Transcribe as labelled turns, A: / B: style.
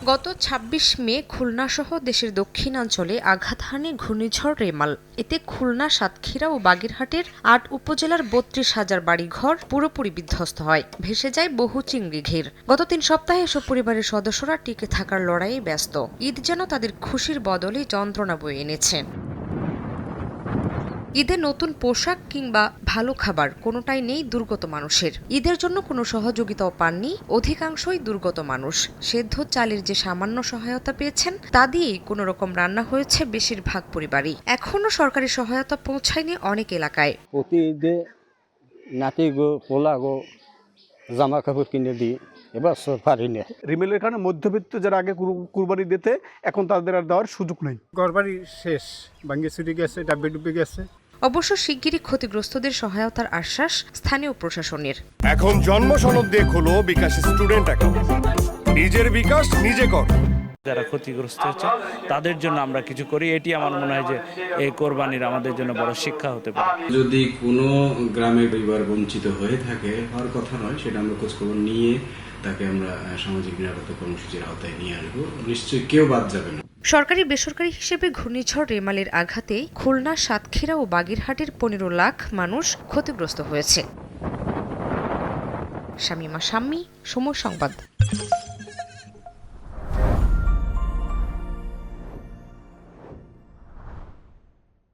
A: গত ২৬ মে খুলনাসহ দেশের দক্ষিণাঞ্চলে আঘাত হানে ঘূর্ণিঝড় রেমাল। এতে খুলনা, সাতক্ষীরা ও বাগেরহাটের ৮ উপজেলার ৩২,০০০ বাড়িঘর পুরোপুরি বিধ্বস্ত হয়। ভেসে যায় বহু চিংড়ি ঘের। গত ৩ সপ্তাহে এসব পরিবারের সদস্যরা টিকে থাকার লড়াইয়ে ব্যস্ত। ঈদ যেন তাদের খুশির বদলে যন্ত্রণা বয়ে এনেছে। ঈদে নতুন পোশাক কিংবা ভালো খাবার কোনোটাই নেই দুর্গত মানুষের। ঈদের জন্য কোনো সহযোগিতাও পাননি অধিকাংশই দুর্গত মানুষ। সেদ্ধ চালের যে সামান্য সহায়তা পেয়েছেন তা দিয়েই কোনো রকম রান্না হয়েছে বেশিরভাগ পরিবারই। এখনও সরকারি সহায়তা পৌঁছায়নি অনেক এলাকায়।
B: প্রতি ঈদে নাতি গো, পোলা গো, জামা কাপড় কিনে দিই, এবার পারি না।
C: রিমেলের কারণে মধ্যবিত্ত যারা আগে কুরবানি দিতে এখন তাদের আর দেওয়ার সুযোগ নেই।
D: ঘরবাড়ি শেষ, ভাঙ্গি চুরি গেছে, ডাব্বে ডুবে গেছে।
A: অবশ্য শিগগিরই ক্ষতিগ্রস্তদের সহায়তার আশ্বাস স্থানীয় প্রশাসনের।
E: এখন জন্ম সনদ দিয়ে খোলো বিকাশ স্টুডেন্ট অ্যাকাউন্ট। নিজের বিকাশ নিজে কর।
F: যারা ক্ষতিগ্রস্ত হচ্ছে তাদের জন্য আমরা কিছু করি, এটি আমার মনে হয় যে এই কোরবানির আমাদের জন্য বড় শিক্ষা হতে পারে।
G: যদি কোনো গ্রামে পরিবার বঞ্চিত হয়ে থাকে, হওয়ার কথা নয়, সেটা আমরা খোঁজখবর নিয়ে তাকে আমরা সামাজিক নিরাপত্তা কর্মসূচির আওতায় নিয়ে আসবো। নিশ্চয়ই কেউ বাদ যাবে না।
A: সরকারি বেসরকারি হিসেবে ঘূর্ণিঝড় রেমালের আঘাতে খুলনা, সাতক্ষীরা ও বাগেরহাটের ১৫ লাখ মানুষ ক্ষতিগ্রস্ত হয়েছে। শামীমা শাম্মী, সময় সংবাদ।